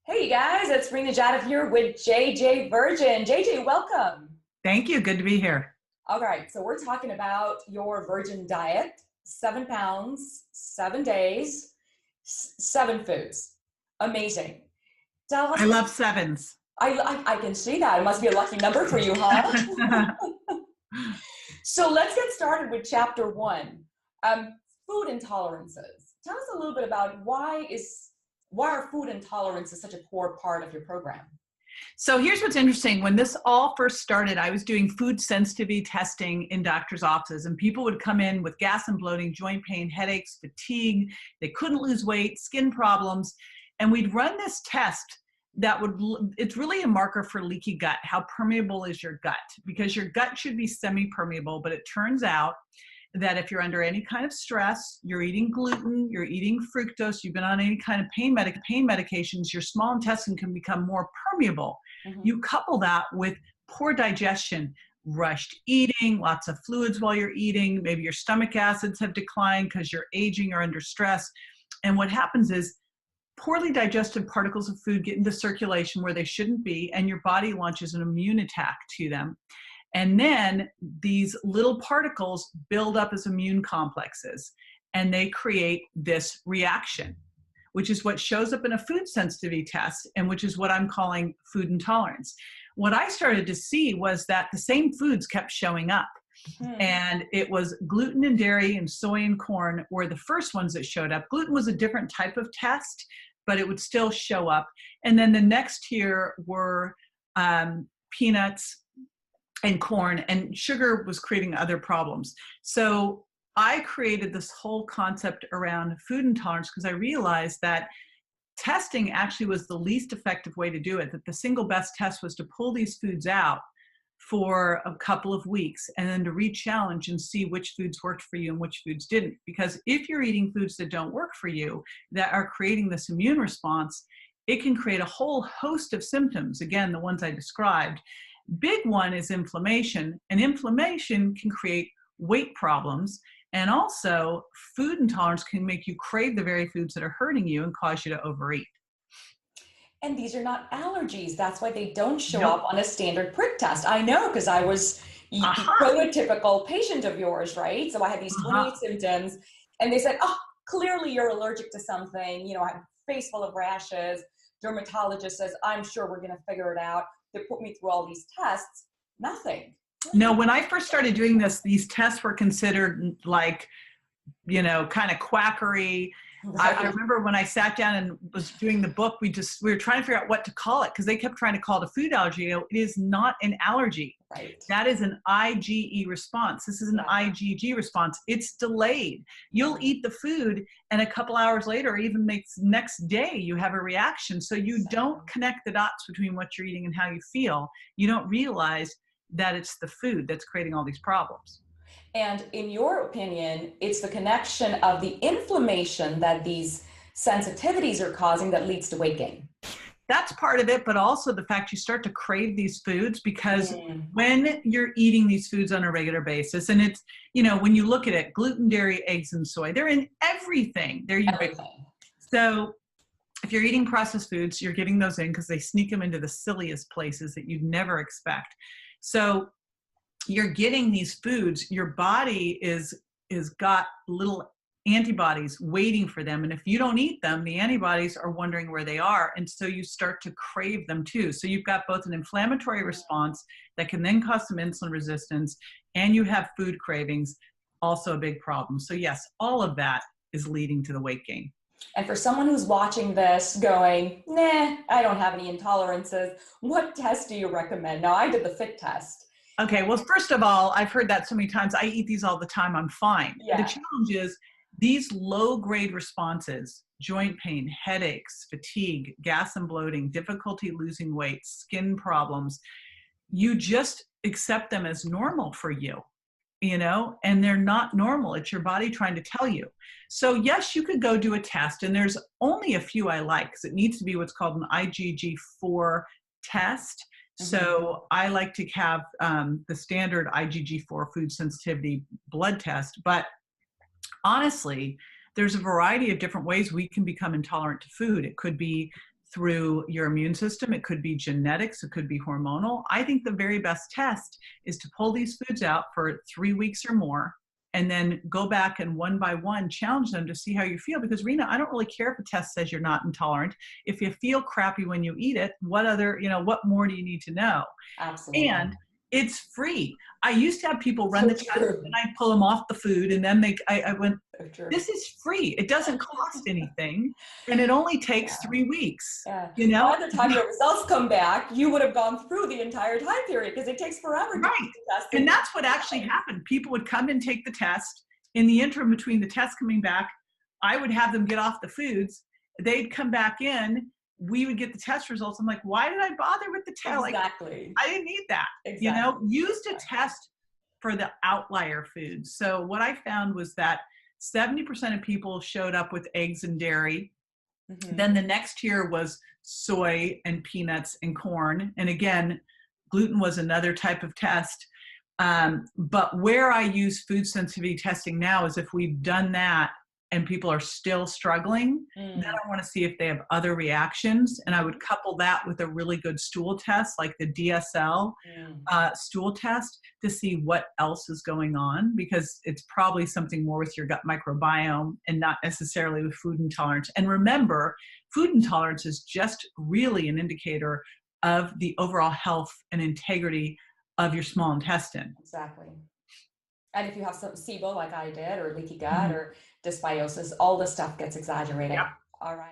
Hey guys, it's Rena Jadov here with JJ Virgin. JJ, welcome. Thank you. Good to be here. All right, so we're talking about your virgin diet, 7 pounds, 7 days, seven foods. Amazing. Tell us, I love sevens. I can see that. It must be a lucky number for you, huh? So let's get started with chapter one. Food intolerances. Tell us a little bit about why are food intolerances such a core part of your program? So here's what's interesting. When this all first started, I was doing food sensitivity testing in doctors' offices, and people would come in with gas and bloating, joint pain, headaches, fatigue. They couldn't lose weight, skin problems. And we'd run this test it's really a marker for leaky gut. How permeable is your gut? Because your gut should be semi-permeable, but it turns out that if you're under any kind of stress, you're eating gluten, you're eating fructose, you've been on any kind of pain medications, your small intestine can become more permeable. Mm-hmm. You couple that with poor digestion, rushed eating, lots of fluids while you're eating, maybe your stomach acids have declined because you're aging or under stress. And what happens is poorly digested particles of food get into circulation where they shouldn't be, and your body launches an immune attack to them. And then these little particles build up as immune complexes, and they create this reaction, which is what shows up in a food sensitivity test, and which is what I'm calling food intolerance. What I started to see was that the same foods kept showing up. And it was gluten and dairy and soy and corn were the first ones that showed up. Gluten was a different type of test, but it would still show up. And then the next tier were peanuts and corn, and sugar was creating other problems. So I created this whole concept around food intolerance because I realized that testing actually was the least effective way to do it, that the single best test was to pull these foods out for a couple of weeks and then to re-challenge and see which foods worked for you and which foods didn't. Because if you're eating foods that don't work for you, that are creating this immune response, it can create a whole host of symptoms. Again, the ones I described. Big one is inflammation, and inflammation can create weight problems. And also food intolerance can make you crave the very foods that are hurting you and cause you to overeat. And these are not allergies. That's why they don't show Nope. up on a standard prick test. I know because I was a prototypical patient of yours, right? So I had these 28 symptoms, and they said, oh, clearly you're allergic to something. I have a face full of rashes. Dermatologist says, I'm sure we're going to figure it out. They put me through all these tests. Nothing. No, when I first started doing this, these tests were considered like, kind of quackery. Right. I remember when I sat down and was doing the book, we were trying to figure out what to call it because they kept trying to call it a food allergy. It is not an allergy. Right. That is an IgE response. This is an IgG response. It's delayed. You'll eat the food and a couple hours later, or even next day, you have a reaction. So you don't connect the dots between what you're eating and how you feel. You don't realize that it's the food that's creating all these problems. And in your opinion, it's the connection of the inflammation that these sensitivities are causing that leads to weight gain. That's part of it, but also the fact you start to crave these foods because when you're eating these foods on a regular basis, and it's, when you look at it, gluten, dairy, eggs, and soy, they're in everything. They're ubiquitous. So if you're eating processed foods, you're getting those in because they sneak them into the silliest places that you'd never expect. So you're getting these foods, your body is got little antibodies waiting for them. And if you don't eat them, the antibodies are wondering where they are. And so you start to crave them too. So you've got both an inflammatory response that can then cause some insulin resistance, and you have food cravings, also a big problem. So yes, all of that is leading to the weight gain. And for someone who's watching this going, nah, I don't have any intolerances, what test do you recommend? Now, I did the FIT test. Okay, well, first of all, I've heard that so many times. I eat these all the time. I'm fine. Yeah. The challenge is these low-grade responses, joint pain, headaches, fatigue, gas and bloating, difficulty losing weight, skin problems, you just accept them as normal for you, and they're not normal. It's your body trying to tell you. So yes, you could go do a test, and there's only a few I like because it needs to be what's called an IgG4 test. So I like to have the standard IgG4 food sensitivity blood test, but honestly, there's a variety of different ways we can become intolerant to food. It could be through your immune system. It could be genetics. It could be hormonal. I think the very best test is to pull these foods out for 3 weeks or more and then go back and one by one challenge them to see how you feel. Because Rena, I don't really care if a test says you're not intolerant. If you feel crappy when you eat it, what other, what more do you need to know? Absolutely. And it's free. I used to have people run So the test true. and I pull them off the food and then I went, So true. this is free. It doesn't cost anything and it only takes 3 weeks, Yeah. know? By the time your results come back, you would have gone through the entire time period because it takes forever to Right. test. And that's what actually happened. People would come and take the test. In the interim between the test coming back, I would have them get off the foods. They'd come back in. We would get the test results. I'm like, why did I bother with the test? Exactly. Like, I didn't need that. Exactly. Use to test for the outlier foods. So what I found was that 70% of people showed up with eggs and dairy. Mm-hmm. Then the next tier was soy and peanuts and corn. And again, gluten was another type of test. But where I use food sensitivity testing now is if we've done that and people are still struggling, then I want to see if they have other reactions. And I would couple that with a really good stool test, like the DSL stool test, to see what else is going on, because it's probably something more with your gut microbiome and not necessarily with food intolerance. And remember, food intolerance is just really an indicator of the overall health and integrity of your small intestine. Exactly. And if you have some SIBO like I did, or leaky gut or dysbiosis, all this stuff gets exaggerated. Yep. All right.